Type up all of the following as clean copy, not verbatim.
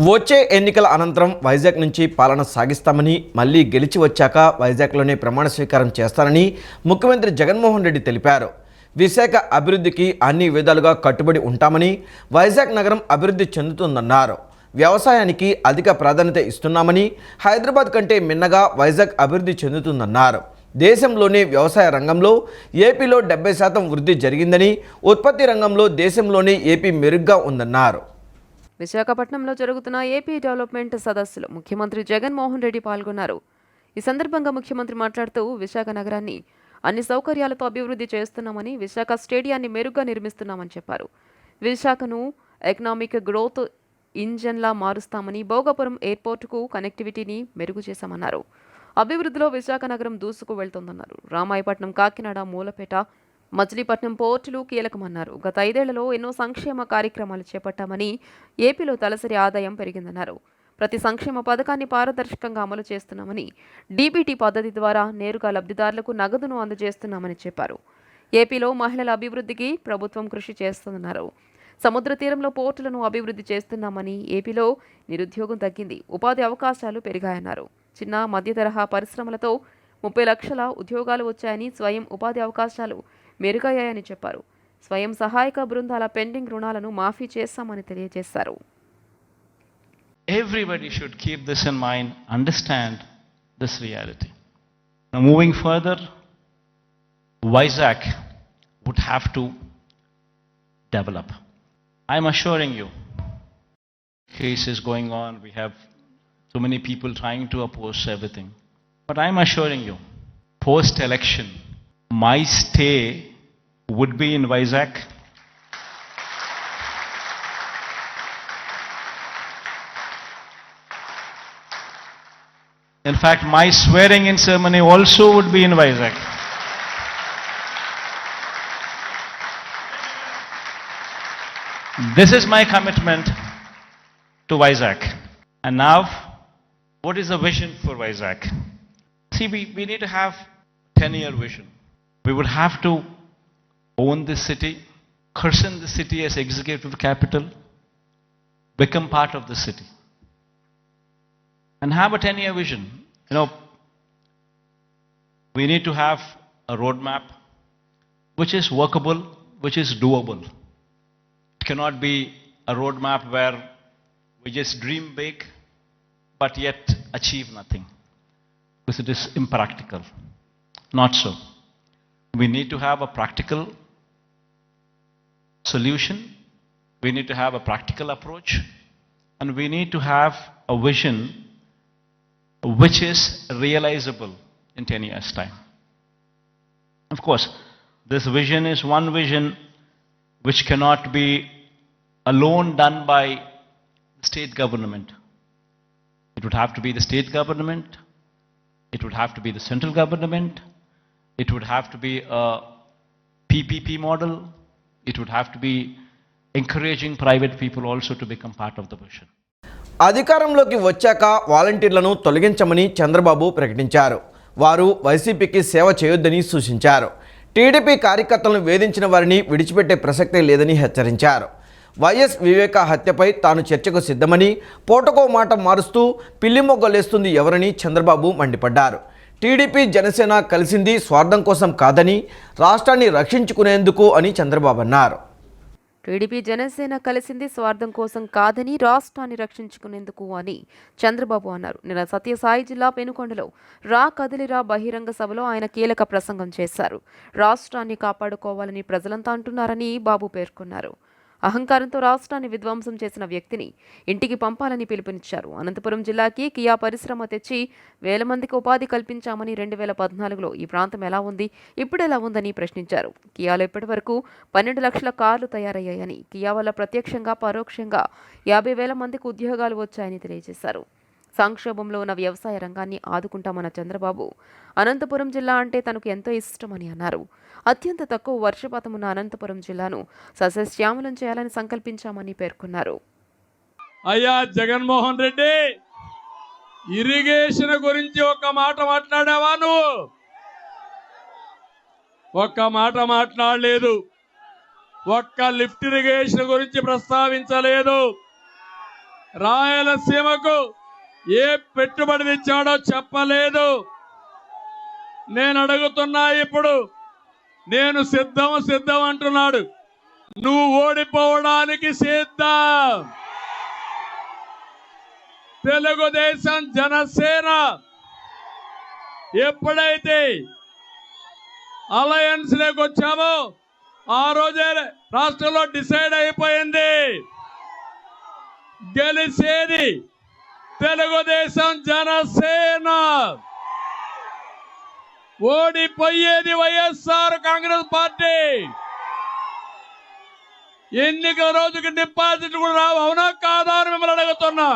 వచ్చే ఎన్నికల అనంతరం వైజాగ్ నుంచి పాలన సాగిస్తామని, మళ్లీ గెలిచి వచ్చాక వైజాగ్లోనే ప్రమాణ స్వీకారం చేస్తానని ముఖ్యమంత్రి జగన్మోహన్ రెడ్డి తెలిపారు. విశాఖ అభివృద్ధికి అన్ని విధాలుగా కట్టుబడి ఉంటామని, వైజాగ్ నగరం అభివృద్ధి చెందుతుందన్నారు. వ్యవసాయానికి అధిక ప్రాధాన్యత ఇస్తున్నామని, హైదరాబాద్ కంటే మిన్నగా వైజాగ్ అభివృద్ధి చెందుతుందన్నారు. దేశంలోనే వ్యవసాయ రంగంలో ఏపీలో 70% వృద్ధి జరిగిందని, ఉత్పత్తి రంగంలో దేశంలోనే ఏపీ మెరుగ్గా ఉందన్నారు. విశాఖపట్నంలో జరుగుతున్న ఏపీ డెవలప్మెంట్ సదస్సులో ముఖ్యమంత్రి జగన్మోహన్ రెడ్డి పాల్గొన్నారు. ఈ సందర్భంగా ముఖ్యమంత్రి మాట్లాడుతూ విశాఖ నగరాన్ని అన్ని సౌకర్యాలతో అభివృద్ధి చేస్తున్నామని, విశాఖ స్టేడియాన్ని మెరుగ్గా నిర్మిస్తున్నామని చెప్పారు. విశాఖను ఎకనామిక్ గ్రోత్ ఇంజన్లా మారుస్తామని, భోగాపురం ఎయిర్పోర్టుకు కనెక్టివిటీని మెరుగు చేశామన్నారు. అభివృద్ధిలో విశాఖ నగరం దూసుకు వెళ్తోందన్నారు. రామాయపట్నం, కాకినాడ, మూలపేట, మచిలీపట్నం పోర్టులు కీలకమన్నారు. గత 5 ఏళ్లలో ఎన్నో సంక్షేమ కార్యక్రమాలు చేపట్టామని, ఏపీలో తలసరి ఆదాయం పెరిగిందన్నారు. ప్రతి సంక్షేమ పథకాన్ని పారదర్శకంగా అమలు చేస్తున్నామని, డీబీటీ పద్ధతి ద్వారా నేరుగా లబ్ధిదారులకు నగదును అందజేస్తున్నామని చెప్పారు. ఏపీలో మహిళల అభివృద్ధికి ప్రభుత్వం కృషి చేస్తుందన్నారు. సముద్ర తీరంలో పోర్టులను అభివృద్ధి చేస్తున్నామని, ఏపీలో నిరుద్యోగం తగ్గింది, ఉపాధి అవకాశాలు పెరిగాయన్నారు. చిన్న మధ్య తరహా పరిశ్రమలతో 30 లక్షల ఉద్యోగాలు వచ్చాయని, స్వయం ఉపాధి అవకాశాలు మెరుగయ్యాయని చెప్పారు. స్వయం సహాయక బృందాల పెండింగ్ రుణాలను మాఫీ చేస్తామని తెలియజేశారు. Everybody should keep this in mind, understand this reality. Now moving further, Vizag would have to develop. I'm assuring you, case is going on, we have so many people trying to oppose everything. But I'm assuring you, post-election, my stay would be in Vizag. In fact, my swearing-in ceremony also would be in Vizag. This is my commitment to Vizag. And now, what is the vision for Vizag? See, we need to have 10-year vision. We would have to own this city, christen the city as executive capital, become part of the city, and have a 10-year vision. You know, we need to have a roadmap which is workable, which is doable. It cannot be a roadmap where we just dream big but yet achieve nothing, because it is impractical. Not so. We need to have a practical solution, we need to have a practical approach, and we need to have a vision which is realizable in 10 years' time. Of course, this vision is one vision which cannot be alone done by the state government. It would have to be the state government, it would have to be the central government, it would have to be a PPP model, it would have to be encouraging private people also to become part of the vision. అధికారంలోకి వచ్చాక వాలంటీర్లను తొలగించమని చంద్రబాబు ప్రకటించారు. వారు వైసీపీకి సేవ చేయొద్దని సూచించారు. TDP కార్యకర్తలను వేధించిన వారిని విడిచిపెట్టే ప్రసక్తే లేదని హెచ్చరించారు. వైఎస్ వివేక హత్యపై తాను చర్చకు సిద్ధమని, పూటకో మాట మారుస్తూ పిల్లిమొగ్గలేస్తుంది ఎవరని చంద్రబాబు మండిపడ్డారు. టీడీపీ జనసేన కలిసింది స్వార్థం కోసం కాదని, రాష్ట్రాన్ని రక్షించుకునేందుకు అని చంద్రబాబు అన్నారు. టీడీపీ జనసేన కలిసింది స్వార్థం కోసం కాదని, రాష్ట్రాన్ని రక్షించుకునేందుకు అని చంద్రబాబు అన్నారు. నిన్న సత్యసాయి జిల్లా పెనుకొండలో రా కదిలిరా బహిరంగ సభలో ఆయన కీలక ప్రసంగం చేశారు. రాష్ట్రాన్ని కాపాడుకోవాలని ప్రజలంతా అంటున్నారని బాబు పేర్కొన్నారు. అహంకారంతో రాష్ట్రాన్ని విధ్వంసం చేసిన వ్యక్తిని ఇంటికి పంపాలని పిలుపునిచ్చారు. అనంతపురం జిల్లాకి కియా పరిశ్రమ తెచ్చి 1000 మందికి ఉపాధి కల్పించామని, 2014లో ఈ ప్రాంతం ఎలా ఉంది, ఇప్పుడు ఎలా ఉందని ప్రశ్నించారు. కియాలో ఇప్పటి వరకు 12 లక్షల కార్లు తయారయ్యాయని, కియా వల్ల ప్రత్యక్షంగా పరోక్షంగా 50,000 మందికి ఉద్యోగాలు వచ్చాయని తెలియజేశారు. సంక్షోభంలో ఉన్న వ్యవసాయ రంగాన్ని ఆదుకుంటామన్న చంద్రబాబు, అనంతపురం జిల్లా అంటే తనకు ఎంతో ఇష్టమని అన్నారు. అత్యంత తక్కువ వర్షపాతం ఉన్న అనంతపురం జిల్లాను సస్యశ్యామలం చేయాలని సంకల్పించామని పేర్కొన్నారు. అయ్యా జగన్మోహన్ రెడ్డి, ఇరిగేషన్ గురించి ఒక్క మాట మాట్లాడావా? నువ్వు ఒక్క మాట మాట్లాడలేదు. ఒక్క లిఫ్ట్ ఇరిగేషన్ గురించి ప్రస్తావించలేదు. రాయలసీమకు ఏ పెట్టుబడి తెచ్చాడో చెప్పలేదు. నేను అడుగుతున్నా ఇప్పుడు, నేను సిద్ధం అంటున్నాడు. నువ్వు ఓడిపోవడానికి సిద్ధం. తెలుగుదేశం జనసేన ఎప్పుడైతే అలయన్స్ లోకి వచ్చామో ఆ రోజే రాష్ట్రంలో డిసైడ్ అయిపోయింది, గెలిచేది తెలుగుదేశం జనసేన, ఓడిపోయేది వైఎస్ఆర్ కాంగ్రెస్ పార్టీ. ఎన్నికల రోజుకి డిపాజిట్ కూడా రావు. అవునా కాదా అని మిమ్మల్ని అడుగుతున్నా.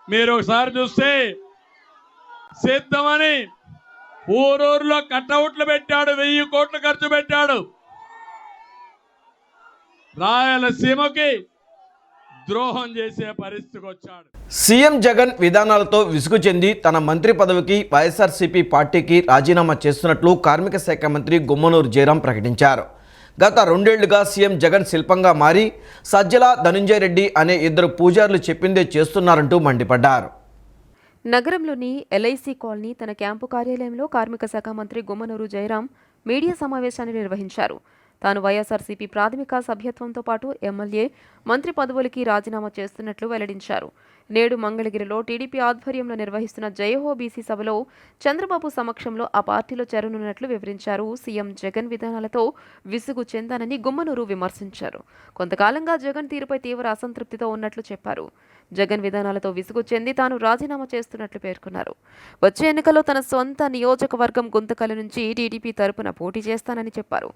మీరు ఒకసారి చూస్తే సిద్ధమని ఊరూరులో కట్అవుట్లు పెట్టాడు, 1000 కోట్లు ఖర్చు పెట్టాడు. రాయలసీమకి ద్రోహం చేసే పరిస్థితికి వచ్చాడు. సీఎం జగన్ విధానాలతో విసుగు చెంది తన మంత్రి పదవికి వైఎస్ఆర్సీపీ పార్టీకి రాజీనామా చేస్తున్నట్లు కార్మిక శాఖ మంత్రి గుమ్మనూరు జయరాం ప్రకటించారు. గత 2 ఏళ్లుగా సీఎం జగన్ శిల్పంగా మారి సజ్జల ధనుంజయ రెడ్డి అనే 2 పూజారులు చెప్పిందే చేస్తున్నారంటూ మండిపడ్డారు. నగరంలోని ఎల్ఐసి కాలనీ తన క్యాంపు కార్యాలయంలో కార్మిక శాఖ మంత్రి గుమ్మనూరు జయరాం మీడియా సమావేశాన్ని నిర్వహించారు. తాను వైఎస్ఆర్సీపీ ప్రాథమిక సభ్యత్వంతో పాటు ఎమ్మెల్యే, మంత్రి పదవులకి రాజీనామా చేస్తున్నట్లు వెల్లడించారు. నేడు మంగళగిరిలో టీడీపీ ఆధ్వర్యంలో నిర్వహిస్తున్న జయహో బీసీ సభలో చంద్రబాబు సమక్షంలో ఆ పార్టీలో చేరనున్నట్లు వివరించారు. సీఎం జగన్ విధానాలతో విసుగు చెందానని గుమ్మనూరు విమర్శించారు. కొంతకాలంగా జగన్ తీరుపై తీవ్ర అసంతృప్తితో ఉన్నట్లు చెప్పారు. జగన్ విధానాలతో విసుగు చెంది తాను రాజీనామా చేస్తున్నట్లు పేర్కొన్నారు. వచ్చే ఎన్నికల్లో తన సొంత నియోజకవర్గం గుంతకల్ నుంచి టీడీపీ తరపున పోటీ చేస్తానని చెప్పారు.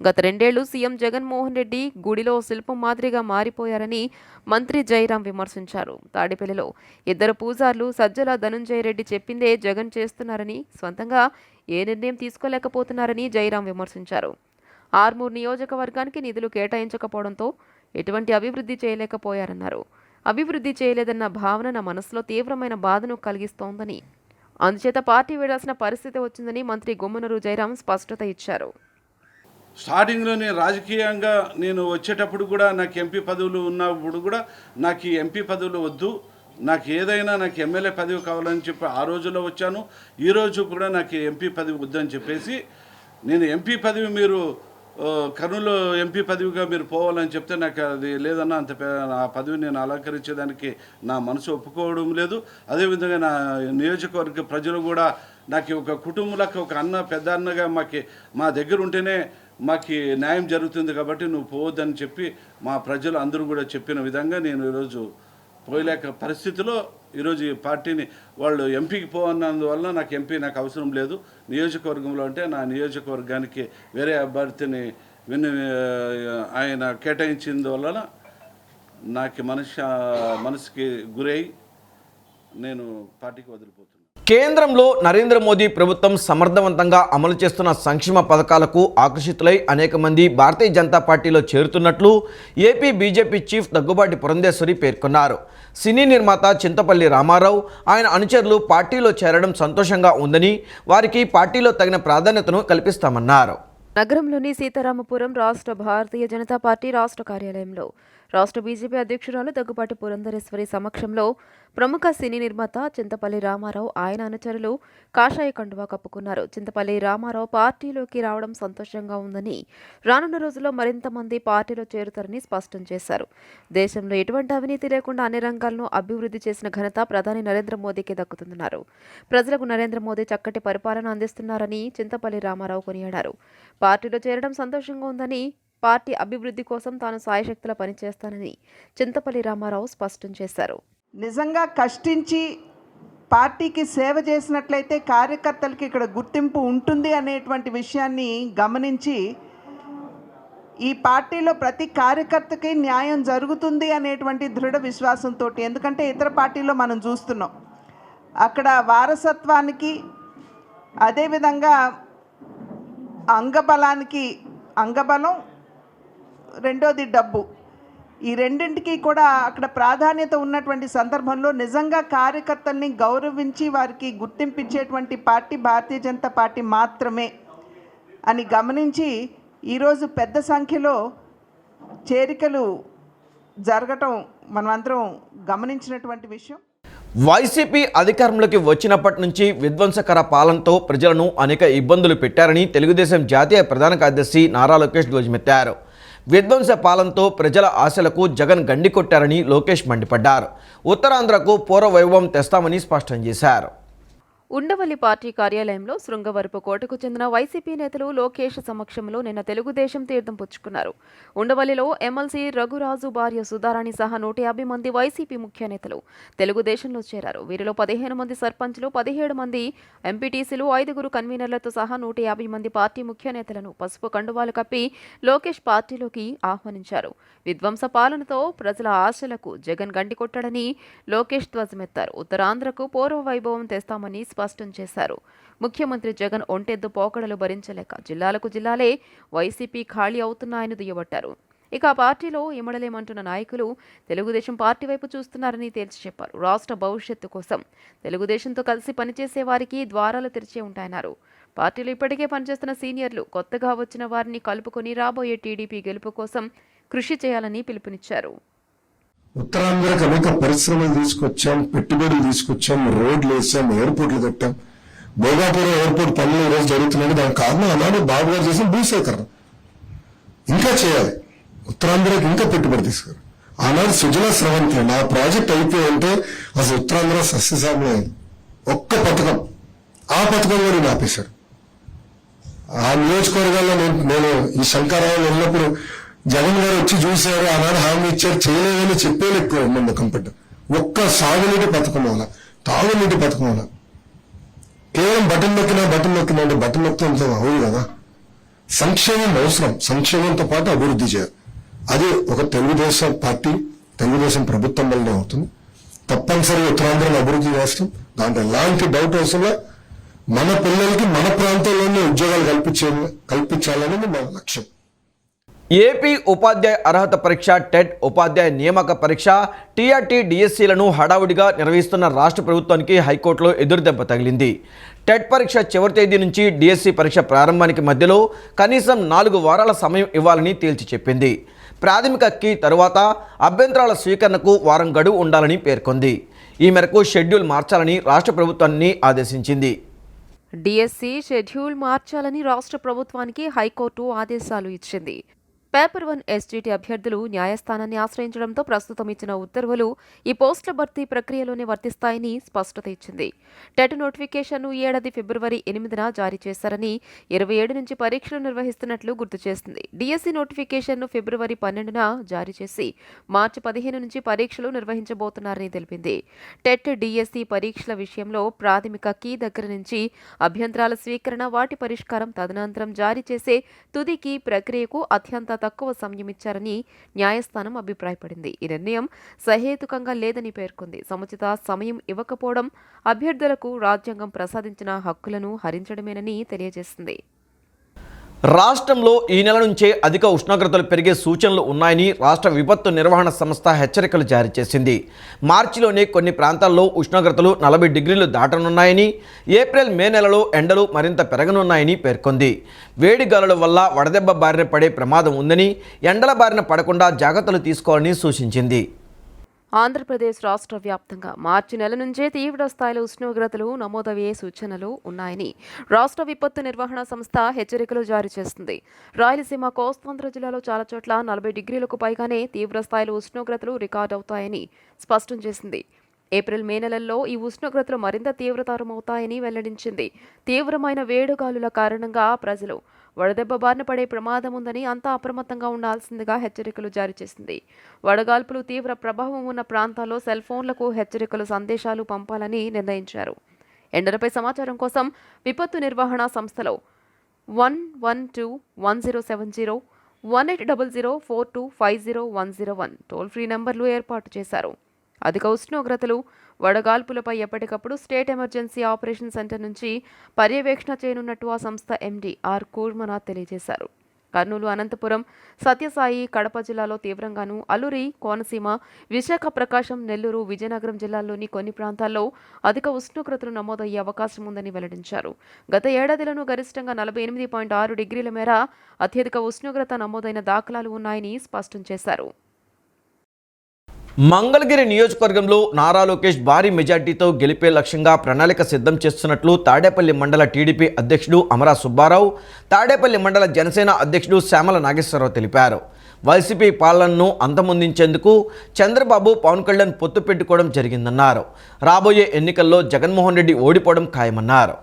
గత 2 ఏళ్లు సీఎం జగన్మోహన్ రెడ్డి గుడిలో శిల్పం మాదిరిగా మారిపోయారని మంత్రి జయరాం విమర్శించారు. తాడేపల్లిలో 2 పూజార్లు సజ్జల ధనుంజయ రెడ్డి చెప్పిందే జగన్ చేస్తున్నారని, స్వంతంగా ఏ నిర్ణయం తీసుకోలేకపోతున్నారని జయరాం విమర్శించారు. ఆర్మూర్ నియోజకవర్గానికి నిధులు కేటాయించకపోవడంతో ఎటువంటి అభివృద్ధి చేయలేకపోయారన్నారు. అభివృద్ధి చేయలేదన్న భావన నా మనసులో తీవ్రమైన బాధను కలిగిస్తోందని, అందుచేత పార్టీ వీడాల్సిన పరిస్థితి వచ్చిందని మంత్రి గుమ్మనూరు జయరాం స్పష్టత ఇచ్చారు. స్టార్టింగ్లో నేను రాజకీయంగా నేను వచ్చేటప్పుడు కూడా నాకు ఎంపీ పదవులు ఉన్నప్పుడు కూడా నాకు ఈ ఎంపీ పదవులు వద్దు, నాకు ఏదైనా నాకు ఎమ్మెల్యే పదవి కావాలని చెప్పి ఆ రోజుల్లో వచ్చాను. ఈరోజు కూడా నాకు ఎంపీ పదవి వద్దని చెప్పేసి, నేను ఎంపీ పదవి మీరు కర్నూలు ఎంపీ పదవిగా మీరు పోవాలని చెప్తే నాకు అది లేదన్నా, ఆ పదవి నేను అలంకరించేదానికి నా మనసు ఒప్పుకోవడం లేదు. అదేవిధంగా నా నియోజకవర్గ ప్రజలు కూడా నాకు ఒక కుటుంబంలోకి ఒక అన్న, పెద్ద అన్నగా మా దగ్గర ఉంటేనే మాకు న్యాయం జరుగుతుంది కాబట్టి నువ్వు పోవద్దని చెప్పి మా ప్రజలు అందరూ కూడా చెప్పిన విధంగా నేను ఈరోజు పోయలేక పరిస్థితిలో ఈరోజు ఈ పార్టీని వాళ్ళు ఎంపీకి పోవన్నందువల్ల నాకు ఎంపీ నాకు అవసరం లేదు. నియోజకవర్గంలో అంటే నా నియోజకవర్గానికి వేరే అభ్యర్థిని ఆయన కేటాయించిందువలన నాకు మనసుకి గురై నేను పార్టీకి వదిలిపోతున్నాను. కేంద్రంలో నరేంద్ర మోదీ ప్రభుత్వం సమర్థవంతంగా అమలు చేస్తున్న సంక్షేమ పథకాలకు ఆకర్షితులై అనేక మంది భారతీయ జనతా పార్టీలో చేరుతున్నట్లు AP BJP chief Daggubati Purandeswari పేర్కొన్నారు. సినీ నిర్మాత చింతపల్లి రామారావు, ఆయన అనుచరులు పార్టీలో చేరడం సంతోషంగా ఉందని, వారికి పార్టీలో తగిన ప్రాధాన్యతను కల్పిస్తామన్నారు. నగరంలోని సీతారామపురం రాష్ట్ర భారతీయ జనతా పార్టీ రాష్ట్ర కార్యాలయంలో రాష్ట్ర బీజేపీ అధ్యక్షురాలు దగ్గుబాటి పురంధరేశ్వరి సమక్షంలో ప్రముఖ సినీ నిర్మాత చింతపల్లి రామారావు, ఆయన అనుచరులు కాషాయ కండువా కప్పుకున్నారు. చింతపల్లి రామారావు పార్టీలోకి రావడం సంతోషంగా ఉందని, రానున్న రోజుల్లో మరింత మంది పార్టీలో చేరుతారని స్పష్టం చేశారు. దేశంలో ఎటువంటి అవినీతి లేకుండా అన్ని రంగాలను అభివృద్ధి చేసిన ఘనత ప్రధాని నరేంద్ర మోదీకి దక్కుతుందన్నారు. ప్రజలకు నరేంద్ర మోదీ చక్కటి పరిపాలన అందిస్తున్నారని చింతపల్లి రామారావు కొనియాడారు. పార్టీలో చేరడం సంతోషంగా ఉందని, పార్టీ అభివృద్ధి కోసం తాను సాయశక్తులా పనిచేస్తానని చింతపల్లి రామారావు స్పష్టం చేశారు. నిజంగా కష్టించి పార్టీకి సేవ చేసినట్లయితే కార్యకర్తలకి ఇక్కడ గుర్తింపు ఉంటుంది అనేటువంటి విషయాన్ని గమనించి ఈ పార్టీలో ప్రతి కార్యకర్తకి న్యాయం జరుగుతుంది అనేటువంటి దృఢ విశ్వాసంతో, ఎందుకంటే ఇతర పార్టీలో మనం చూస్తున్నాం అక్కడ వారసత్వానికి, అదేవిధంగా అంగబలం, రెండోది డబ్బు, ఈ రెండింటికి కూడా అక్కడ ప్రాధాన్యత ఉన్నటువంటి సందర్భంలో నిజంగా కార్యకర్తల్ని గౌరవించి వారికి గుర్తింపించేటువంటి పార్టీ భారతీయ జనతా పార్టీ మాత్రమే అని గమనించి ఈరోజు పెద్ద సంఖ్యలో చేరికలు జరగటం మనమందరం గమనించినటువంటి విషయం. వైసీపీ అధికారంలోకి వచ్చినప్పటి నుంచి విధ్వంసకర పాలనతో ప్రజలను అనేక ఇబ్బందులు పెట్టారని తెలుగుదేశం జాతీయ ప్రధాన కార్యదర్శి నారా లోకేష్ ధ్వజమెత్తారు. విధ్వంస పాలనతో ప్రజల ఆశలకు జగన్ గండి కొట్టారని లోకేష్ మండిపడ్డారు. ఉత్తరాంధ్రకు పూర్వ వైభవం తెస్తామని స్పష్టం చేశారు. ఉండవల్లి పార్టీ కార్యాలయంలో శృంగవరపు కోటకు చెందిన వైసీపీ నేతలు లోకేష్ సమక్షంలో నిన్న తెలుగుదేశం తీర్థం పుచ్చుకున్నారు. ఉండవల్లిలో ఎమ్మెల్సీ రఘురాజు భార్య సుధారాణి సహా 150 మంది వైసీపీ ముఖ్య నేతలు తెలుగుదేశంలో చేరారు. వీరిలో 15 మంది సర్పంచ్లు, 17 మంది ఎంపీటీసీలు, 5 కన్వీనర్లతో సహా 150 మంది పార్టీ ముఖ్య నేతలను పసుపు కండువాలు కప్పి లోకేష్ పార్టీలోకి ఆహ్వానించారు. విధ్వంస పాలనతో ప్రజల ఆశలకు జగన్ గండి కొట్టాడని లోకేష్ ధ్వజమెత్తారు. ఉత్తరాంధ్రకు పూర్వ వైభవం తెస్తామని స్పష్టం చేశారు. ముఖ్యమంత్రి జగన్ ఒంటెద్దు పోకడలు భరించలేక జిల్లాలకు జిల్లాలే వైసీపీ ఖాళీ అవుతున్నాయని దుయ్యబట్టారు. ఇక ఆ పార్టీలో ఇమడలేమంటున్న నాయకులు తెలుగుదేశం పార్టీ వైపు చూస్తున్నారని తేల్చి చెప్పారు. రాష్ట్ర భవిష్యత్తు కోసం తెలుగుదేశంతో కలిసి పనిచేసే వారికి ద్వారాలు తెరిచే ఉంటాయన్నారు. పార్టీలో ఇప్పటికే పనిచేస్తున్న సీనియర్లు కొత్తగా వచ్చిన వారిని కలుపుకొని రాబోయే టీడీపీ గెలుపు కోసం కృషి చేయాలని పిలుపునిచ్చారు. ఉత్తరాంధ్రకు అనేక పరిశ్రమలు తీసుకొచ్చాం, పెట్టుబడులు తీసుకొచ్చాం, రోడ్లు వేసాం, ఎయిర్పోర్ట్లు కట్టాం. భోగాపురం ఎయిర్పోర్ట్ పనులు ఈ రోజు జరుగుతున్నాయి. దానికి కారణం అలానే బాబు గారు చేసిన భూసేకరణ. ఇంకా చేయాలి, ఉత్తరాంధ్రకి ఇంకా పెట్టుబడి తీసుకురు. ఆనాడు సుజల స్రవంతి నా ప్రాజెక్ట్ అయిపోయింటే అసలు ఉత్తరాంధ్ర సస్యశామం అయింది. ఒక్క పథకం, ఆ పథకం కూడా నేను ఆపేశాడు. ఆ నియోజకవర్గాల్లో నేను ఈ శంకరావు వెళ్ళినప్పుడు జగన్ గారు వచ్చి చూశారు, ఆనాడు హామీ ఇచ్చారు, చేయలేదని చెప్పేలేకపోయింది ముఖం పెట్ట. ఒక్క సాగునీటి పథకం వల్ల, తాగునీటి పథకం వల్ల కేవలం బటన్ నొక్కినా అంటే బటన్ నొక్కడంతో అవును కదా. సంక్షేమం అవసరం, సంక్షేమంతో పాటు అభివృద్ధి చేయాలి. అది ఒక తెలుగుదేశం పార్టీ, తెలుగుదేశం ప్రభుత్వం వల్లనే అవుతుంది. తప్పనిసరిగా ఉత్తరాంధ్రలో అభివృద్ధి చేస్తాం, దాంట్లో ఎలాంటి డౌట్ అవసరం. మన పిల్లలకి మన ప్రాంతంలోనే ఉద్యోగాలు కల్పించాలనేది మన లక్ష్యం. ఏపీ ఉపాధ్యాయ అర్హత పరీక్ష, టెట్, ఉపాధ్యాయ నియామక పరీక్ష, టీఆర్టీ, డిఎస్సీలను హడావుడిగా నిర్వహిస్తున్న రాష్ట్ర ప్రభుత్వానికి హైకోర్టులో ఎదురుదెబ్బ తగిలింది. టెట్ పరీక్ష చివరి తేదీ నుంచి డిఎస్సీ పరీక్ష ప్రారంభానికి మధ్యలో కనీసం 4 వారాల సమయం ఇవ్వాలని తేల్చి చెప్పింది. ప్రాథమిక కీ తరువాత అభ్యంతరాల స్వీకరణకు వారం గడువు ఉండాలని పేర్కొంది. ఈ మేరకు షెడ్యూల్ మార్చాలని రాష్ట్ర ప్రభుత్వాన్ని ఆదేశించింది. డిఎస్సీ షెడ్యూల్ మార్చాలని రాష్ట్ర ప్రభుత్వానికి హైకోర్టు ఆదేశాలు ఇచ్చింది. పేపర్ 1 ఎస్జీటీ అభ్యర్థులు న్యాయస్థానాన్ని ఆశ్రయించడంతో ప్రస్తుతం ఇచ్చిన ఉత్తర్వులు ఈ పోస్టుల భర్తీ ప్రక్రియలోనే వర్తిస్తాయని స్పష్టత ఇచ్చింది. టెట్ నోటిఫికేషన్ను ఈ ఏడాది ఫిబ్రవరి 8న జారీ చేశారని, 27 నుంచి పరీక్షలు నిర్వహిస్తున్నట్లు గుర్తు చేసింది. డిఎస్సీ నోటిఫికేషన్ను ఫిబ్రవరి 12న జారీ చేసి మార్చి 15 నుంచి పరీక్షలు నిర్వహించబోతున్నారని తెలిపింది. టెట్, డిఎస్సీ పరీక్షల విషయంలో ప్రాథమిక కీ దగ్గర నుంచి అభ్యంతరాల స్వీకరణ, వాటి పరిష్కారం, తదనంతరం జారీ చేసే తుది కీ ప్రక్రియకు అత్యంత తక్కువ సమయం ఇచ్చారని న్యాయస్థానం అభిప్రాయపడింది. ఈ నిర్ణయం సహేతుకంగా లేదని పేర్కొంది. సముచిత సమయం ఇవ్వకపోవడం అభ్యర్థులకు రాజ్యాంగం ప్రసాదించిన హక్కులను హరించడమేనని తెలియజేసింది. రాష్ట్రంలో ఈ నెల నుంచే అధిక ఉష్ణోగ్రతలు పెరిగే సూచనలు ఉన్నాయని రాష్ట్ర విపత్తు నిర్వహణ సంస్థ హెచ్చరికలు జారీ చేసింది. మార్చిలోనే కొన్ని ప్రాంతాల్లో ఉష్ణోగ్రతలు 40 డిగ్రీలు దాటనున్నాయని, ఏప్రిల్, మే నెలలో ఎండలు మరింత పెరగనున్నాయని పేర్కొంది. వేడి గాలుల వల్ల వడదెబ్బ బారిన పడే ప్రమాదం ఉందని, ఎండల బారిన పడకుండా జాగ్రత్తలు తీసుకోవాలని సూచించింది. ఆంధ్రప్రదేశ్ రాష్ట్ర వ్యాప్తంగా మార్చి నెల నుంచే తీవ్ర స్థాయిలో ఉష్ణోగ్రతలు నమోదయ్యే సూచనలు ఉన్నాయని రాష్ట్ర విపత్తు నిర్వహణ సంస్థ హెచ్చరికలు జారీ చేస్తుంది. రాయలసీమ, కోస్తాంధ్ర జిల్లాలో చాలా చోట్ల 40 డిగ్రీలకు పైగానే తీవ్ర స్థాయిలో ఉష్ణోగ్రతలు రికార్డవుతాయని స్పష్టం చేసింది. ఏప్రిల్, మే నెలల్లో ఈ ఉష్ణోగ్రతలు మరింత తీవ్రతరమవుతాయని వెల్లడించింది. తీవ్రమైన వేడిగాలుల కారణంగా ప్రజలు వడదెబ్బ బారిన పడే ప్రమాదం ఉందని, అంతా అప్రమత్తంగా ఉండాల్సిందిగా హెచ్చరికలు జారీ చేసింది. వడగాల్పులు తీవ్ర ప్రభావం ఉన్న ప్రాంతాల్లో సెల్ ఫోన్లకు హెచ్చరికలు, సందేశాలు పంపాలని నిర్ణయించారు. ఎండలపై సమాచారం కోసం విపత్తు నిర్వహణ సంస్థలో 1121070, 180042500101 టోల్ ఫ్రీ నంబర్లు ఏర్పాటు చేశారు. అధిక ఉష్ణోగ్రతలు, వడగాల్పులపై ఎప్పటికప్పుడు స్టేట్ ఎమర్జెన్సీ ఆపరేషన్ సెంటర్ నుంచి పర్యవేక్షణ చేయనున్నట్టు ఆ సంస్థ ఎండీ ఆర్ కూర్మనాథ్ తెలియజేశారు. కర్నూలు, అనంతపురం, సత్యసాయి, కడప జిల్లాలో తీవ్రంగాను, అల్లూరి, కోనసీమ, విశాఖ, ప్రకాశం, నెల్లూరు, విజయనగరం జిల్లాల్లోని కొన్ని ప్రాంతాల్లో అధిక ఉష్ణోగ్రతలు నమోదయ్యే అవకాశం ఉందని వెల్లడించారు. గత ఏడాదిలోనూ గరిష్టంగా 48.6 డిగ్రీల మేర అత్యధిక ఉష్ణోగ్రత నమోదైన దాఖలాలు ఉన్నాయని స్పష్టం చేశారు. మంగళగిరి నియోజకవర్గంలో నారా లోకేష్ భారీ మెజార్టీతో గెలిపే లక్ష్యంగా ప్రణాళిక సిద్ధం చేస్తున్నట్లు తాడేపల్లి మండల టీడీపీ అధ్యక్షుడు అమరా సుబ్బారావు, తాడేపల్లి మండల జనసేన అధ్యక్షుడు శ్యామల నాగేశ్వరరావు తెలిపారు. వైసీపీ పాలనను అంతమొందించేందుకు చంద్రబాబు, పవన్ కళ్యాణ్ పొత్తు పెట్టుకోవడం జరిగిందన్నారు. రాబోయే ఎన్నికల్లో జగన్మోహన్ రెడ్డి ఓడిపోవడం ఖాయమన్నారు.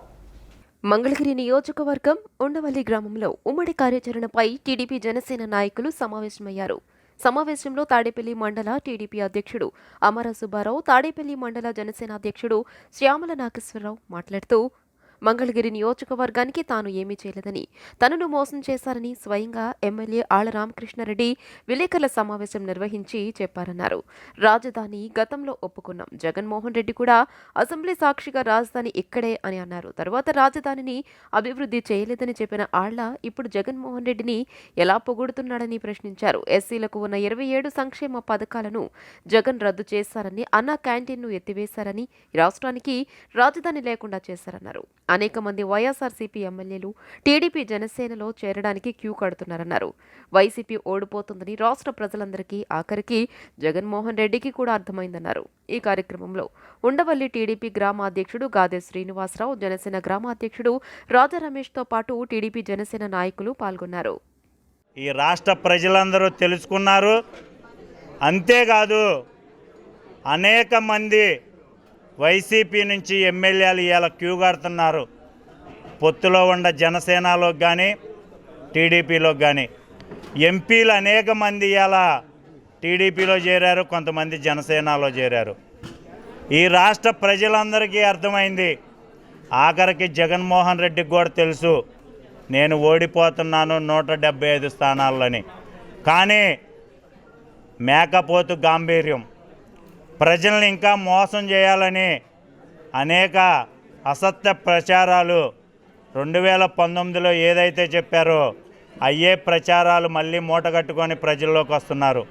మంగళగిరి నియోజకవర్గం ఉండవల్లి గ్రామంలో ఉమ్మడి కార్యాచరణపై టీడీపీ జనసేన నాయకులు సమావేశమయ్యారు. సమావేశంలో తాడేపల్లి మండల టీడీపీ అధ్యక్షుడు అమర సుబ్బారావు, తాడేపల్లి మండల జనసేన అధ్యక్షుడు శ్యామల నాగేశ్వరరావు మాట్లాడుతూ మంగళగిరి నియోజకవర్గానికి తాను ఏమీ చేయలేదని, తనను మోసం చేశారని స్వయంగా ఎమ్మెల్యే ఆళ్ల రామకృష్ణారెడ్డి విలేకరుల సమావేశం నిర్వహించి చెప్పారన్నారు. రాజధాని గతంలో ఒప్పుకున్నాం, జగన్మోహన్ రెడ్డి కూడా అసెంబ్లీ సాక్షిగా రాజధాని ఇక్కడే అని అన్నారు. తర్వాత రాజధానిని అభివృద్ధి చేయలేదని చెప్పిన ఆళ్ల ఇప్పుడు జగన్మోహన్ రెడ్డిని ఎలా పొగుడుతున్నాడని ప్రశ్నించారు. ఎస్సీలకు ఉన్న 27 సంక్షేమ పథకాలను జగన్ రద్దు చేశారని, అన్నా క్యాంటీన్ను ఎత్తివేశారని, రాష్ట్రానికి రాజధాని లేకుండా చేశారన్నారు. అనేక మంది వైఎస్ఆర్సీపీ ఎమ్మెల్యేలు టీడీపీ జనసేనలో చేరడానికి క్యూ కడుతున్నారన్నారు. వైసీపీ ఓడిపోతుందని రాష్ట్ర ప్రజలందరికీ, ఆఖరికి జగన్మోహన్ రెడ్డికి కూడా అర్థమైందన్నారు. ఈ కార్యక్రమంలో ఉండవల్లి టీడీపీ గ్రామ అధ్యక్షుడు గాదే శ్రీనివాసరావు, జనసేన గ్రామ అధ్యక్షుడు రాజా రమేష్తో పాటు టీడీపీ జనసేన నాయకులు పాల్గొన్నారు. ఈ రాష్ట్ర ప్రజలందరూ తెలుసుకున్నారు. అంతేకాదు అనేక మంది వైసీపీ నుంచి ఎమ్మెల్యేలు ఇవాళ క్యూ కడుతున్నారు. పొత్తులో ఉన్న జనసేనలోకి కానీ టీడీపీలోకి కానీ ఎంపీలు అనేక మంది ఇవాళ టీడీపీలో చేరారు, కొంతమంది జనసేనలో చేరారు. ఈ రాష్ట్ర ప్రజలందరికీ అర్థమైంది. ఆఖరికి జగన్మోహన్ రెడ్డికి కూడా తెలుసు నేను ఓడిపోతున్నాను 175 స్థానాలని. కానీ మేకపోతు గాంభీర్యం, ప్రజల్ని ఇంకా మోసం చేయాలని అనేక అసత్య ప్రచారాలు 2019లో ఏదైతే చెప్పారో అయ్యే ప్రచారాలు మళ్ళీ మూటగట్టుకొని ప్రజల్లోకి వస్తున్నారు.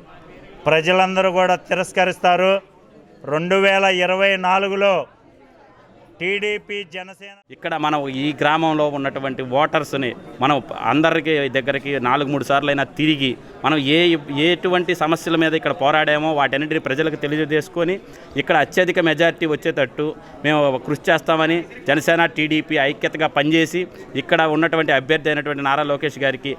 ప్రజలందరూ కూడా తిరస్కరిస్తారు. 2024లో టీడీపీ జనసేన ఇక్కడ మనం ఈ గ్రామంలో ఉన్నటువంటి ఓటర్స్ని మనం అందరికి దగ్గరికి 4-3 సార్లైనా తిరిగి మనం ఎటువంటి సమస్యల మీద ఇక్కడ పోరాడామో వాటన్నింటినీ ప్రజలకు తెలియజేసుకొని ఇక్కడ అత్యధిక మెజారిటీ వచ్చేటట్టు మేము కృషి చేస్తామని జనసేన టీడీపీ ఐక్యతగా పనిచేసి ఇక్కడ ఉన్నటువంటి అభ్యర్థి అయినటువంటి నారా లోకేష్ గారికి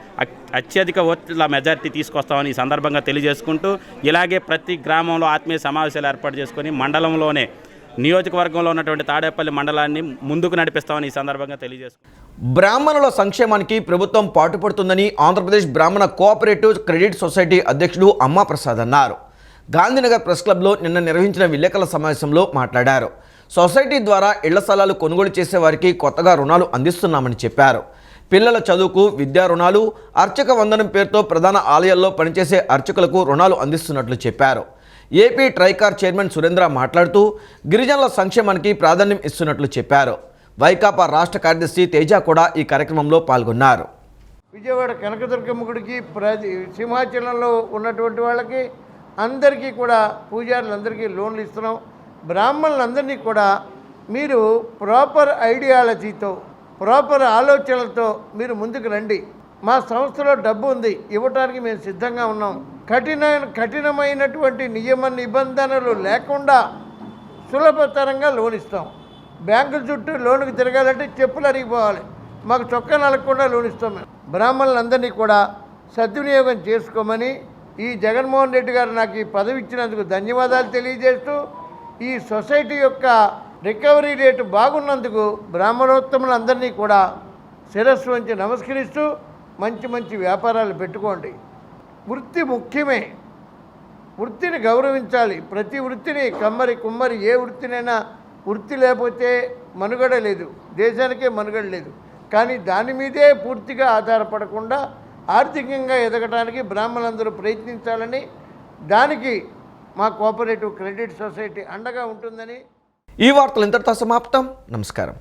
అత్యధిక ఓట్ల మెజారిటీ తీసుకొస్తామని ఈ సందర్భంగా తెలియజేసుకుంటూ ఇలాగే ప్రతి గ్రామంలో ఆత్మీయ సమావేశాలు ఏర్పాటు చేసుకొని మండలంలోనే నియోజకవర్గంలో ఉన్నటువంటి తాడేపల్లి మండలాన్ని ముందుకు నడిపిస్తామని ఈ సందర్భంగా తెలియజేసుకుంటాం. బ్రాహ్మణుల సంక్షేమానికి ప్రభుత్వం పాటుపడుతుందని ఆంధ్రప్రదేశ్ బ్రాహ్మణ కోఆపరేటివ్ క్రెడిట్ సొసైటీ అధ్యక్షుడు అమ్మా ప్రసాద్ అన్నారు. గాంధీనగర్ ప్రెస్ క్లబ్లో నిన్న నిర్వహించిన విలేకరుల సమావేశంలో మాట్లాడారు. సొసైటీ ద్వారా ఇళ్ల స్థలాలు కొనుగోలు చేసే వారికి కొత్తగా రుణాలు అందిస్తున్నామని చెప్పారు. పిల్లల చదువుకు విద్యా రుణాలు, అర్చక వందనం పేరుతో ప్రధాన ఆలయాల్లో పనిచేసే అర్చకులకు రుణాలు అందిస్తున్నట్లు చెప్పారు. ఏపీ ట్రైకార్ చైర్మన్ సురేంద్ర మాట్లాడుతూ గిరిజనుల సంక్షేమానికి ప్రాధాన్యం ఇస్తున్నట్లు చెప్పారు. వైకాపా రాష్ట్ర కార్యదర్శి తేజ కూడా ఈ కార్యక్రమంలో పాల్గొన్నారు. విజయవాడ కనకదుర్గమ్మ గుడికి సింహాచలంలో ఉన్నటువంటి వాళ్ళకి అందరికీ కూడా పూజారులందరికీ లోన్లు ఇస్తున్నాం. బ్రాహ్మణులందరినీ కూడా మీరు ప్రాపర్ ఐడియాలజీతో, ప్రాపర్ ఆలోచనలతో మీరు ముందుకు రండి. మా సంస్థలో డబ్బు ఉంది, ఇవ్వటానికి మేము సిద్ధంగా ఉన్నాం. కఠినమైనటువంటి నియమ నిబంధనలు లేకుండా సులభతరంగా లోన్ ఇస్తాం. బ్యాంకుల చుట్టూ లోనుకు తిరగాలంటే చెప్పులు అరిగిపోవాలి, మాకు చొక్కా నలగకుండా లోన్ ఇస్తాం. మేము బ్రాహ్మణులందరినీ కూడా సద్వినియోగం చేసుకోమని ఈ జగన్మోహన్ రెడ్డి గారు నాకు ఈ పదవి ఇచ్చినందుకు ధన్యవాదాలు తెలియజేస్తూ, ఈ సొసైటీ యొక్క రికవరీ రేటు బాగున్నందుకు బ్రాహ్మణోత్తములందరినీ కూడా శిరస్సు వంచి నమస్కరిస్తూ మంచి మంచి వ్యాపారాలు పెట్టుకోండి. వృత్తి ముఖ్యమే, వృత్తిని గౌరవించాలి. ప్రతి వృత్తిని కమ్మరి కుమ్మరి ఏ వృత్తినైనా వృత్తి లేకపోతే మనుగడ లేదు, దేశానికే మనుగడ లేదు. కానీ దాని మీదే పూర్తిగా ఆధారపడకుండా ఆర్థికంగా ఎదగడానికి బ్రాహ్మణులందరూ ప్రయత్నించాలని, దానికి మా కోఆపరేటివ్ క్రెడిట్ సొసైటీ అండగా ఉంటుందని. ఈ వార్తలు ఇంతటితో సమాప్తం. నమస్కారం.